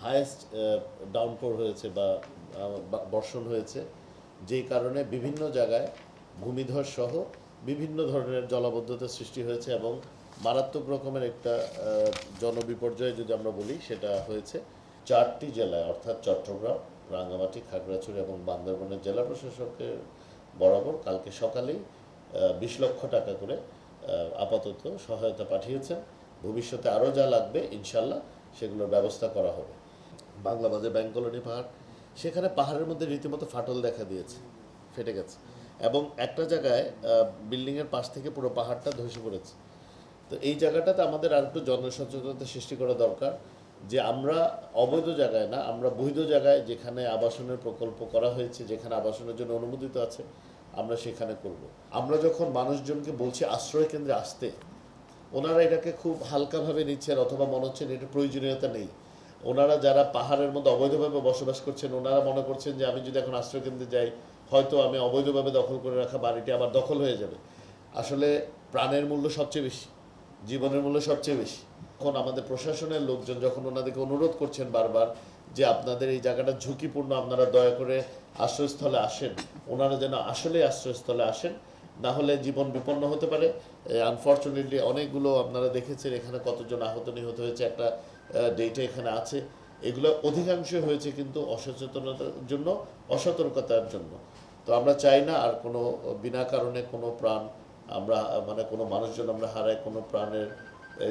Highest ডাউনপোর হয়েছে বা বর্ষণ হয়েছে, যেই কারণে বিভিন্ন জায়গায় ভূমিধস সহ বিভিন্ন ধরনের জলাবদ্ধতা সৃষ্টি হয়েছে এবং মারাত্মক রকমের একটা জনবিপর্যয় যদি আমরা বলি সেটা হয়েছে 4টি জেলায়, অর্থাৎ চট্টগ্রাম, রাঙ্গামাটি, খাগড়াছড়ি এবং বান্দরবানের জেলা প্রশাসকের বরাবর কালকে সকালেই 20 লক্ষ টাকা করে আপাতত সহায়তা পাঠিয়েছেন। ভবিষ্যতে আরও যা লাগবে ইনশাল্লাহ সেগুলোর ব্যবস্থা করা হবে। বাংলাবাজার ব্যাংক কলোনি পাহাড়, সেখানে পাহাড়ের মধ্যে রীতিমতো ফাটল দেখা দিয়েছে, ফেটে গেছে এবং একটা জায়গায় বিল্ডিংয়ের পাশ থেকে পুরো পাহাড়টা ধসে পড়েছে। তো এই জায়গাটাতে আমাদের আর একটু জনসচেতনতা সৃষ্টি করা দরকার যে আমরা অবৈধ জায়গায় না, আমরা বৈধ জায়গায় যেখানে আবাসনের প্রকল্প করা হয়েছে, যেখানে আবাসনের জন্য অনুমোদিত আছে, আমরা সেখানে করব। আমরা যখন মানুষজনকে বলছি আশ্রয় কেন্দ্রে আসতে, ওনারা এটাকে খুব হালকাভাবে নিচ্ছেন অথবা মনে হচ্ছে এটা প্রয়োজনীয়তা নেই। ওনারা যারা পাহাড়ের মধ্যে অবৈধভাবে বসবাস করছেন, ওনারা মনে করছেন যে আমি যদি এখন আশ্রয় কেন্দ্রে যাই হয়তো আমি অবৈধভাবে দখল করে রাখা বাড়িটি আবার দখল হয়ে যাবে। আসলে প্রাণের মূল্য সবচেয়ে বেশি, জীবনের মূল্য সবচেয়ে বেশি। এখন আমাদের প্রশাসনের লোকজন যখন ওনাদেরকে অনুরোধ করছেন বারবার যে আপনাদের এই জায়গাটা ঝুঁকিপূর্ণ, আপনারা দয়া করে আশ্রয়স্থলে আসেন, ওনারা যেন আসলে আশ্রয়স্থলে আসেন, না হলে জীবন বিপন্ন হতে পারে। আনফর্চুনেটলি অনেকগুলো আপনারা দেখেছেন এখানে কতজন আহত নিহত হয়েছে, একটা ডেটা এখানে আছে। এগুলো অধিকাংশ হয়েছে কিন্তু অসচেতনতার জন্য, অসতর্কতার জন্য। তো আমরা চাই না আর কোনো বিনা কারণে কোনো প্রাণ আমরা কোনো মানুষজন আমরা হারাই, কোনো প্রাণের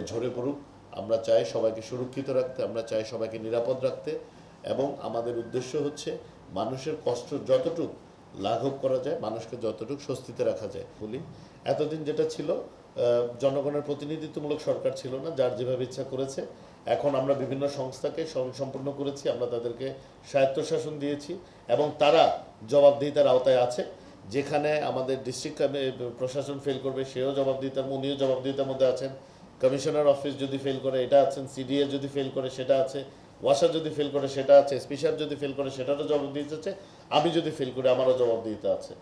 ঝরে পড়ুক। আমরা চাই সবাইকে সুরক্ষিত রাখতে, আমরা চাই সবাইকে নিরাপদ রাখতে এবং আমাদের উদ্দেশ্য হচ্ছে মানুষের কষ্ট যতটুকু লাঘব করা যায়, মানুষকে যতটুকু স্বস্তিতে রাখা যায়। বলি এতদিন যেটা ছিল জনগণের প্রতিনিধিত্বমূলক সরকার ছিল না, যার যেভাবে ইচ্ছা করেছে। এখন আমরা বিভিন্ন সংস্থাকে স্বয়ংসম্পূর্ণ করেছি, আমরা তাদেরকে স্বায়ত্তশাসন দিয়েছি এবং তারা জবাবদিহিতার আওতায় আছে। যেখানে আমাদের ডিস্ট্রিক্ট প্রশাসন ফেল করবে সেও জবাবদিহিতার, উনিও জবাবদিহিতার মধ্যে আছেন। কমিশনার অফিস যদি ফেল করে এটা আছেন, সিডিএ যদি ফেল করে সেটা আছে, ওয়াসার যদি ফেল করে সেটা আছে, এসপি সাহেব যদি ফেল করে সেটারও জবাবদিহিতা আছে, আমি যদি ফেল করি আমারও জবাবদিহিতা আছে।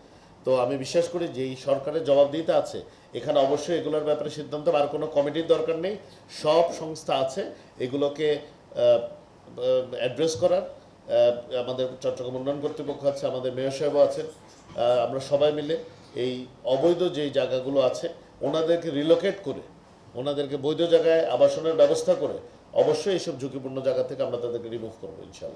তো আমি বিশ্বাস করি যে এই সরকারের জবাবদিহিতা আছে, এখানে অবশ্যই এগুলোর ব্যাপারে সিদ্ধান্ত আর কোনো কমিটির দরকার নেই। সব সংস্থা আছে এগুলোকে অ্যাড্রেস করার। আমাদের চট্টগ্রাম উন্নয়ন কর্তৃপক্ষ আছে, আমাদের মেয়র সাহেবও আছেন। আমরা সবাই মিলে এই অবৈধ যেই জায়গাগুলো আছে ওনাদেরকে রিলোকেট করে, ওনাদেরকে বৈধ জায়গায় আবাসনের ব্যবস্থা করে অবশ্যই এইসব ঝুঁকিপূর্ণ জায়গা থেকে আমরা তাদেরকে রিমুভ করবো ইনশাআল্লাহ।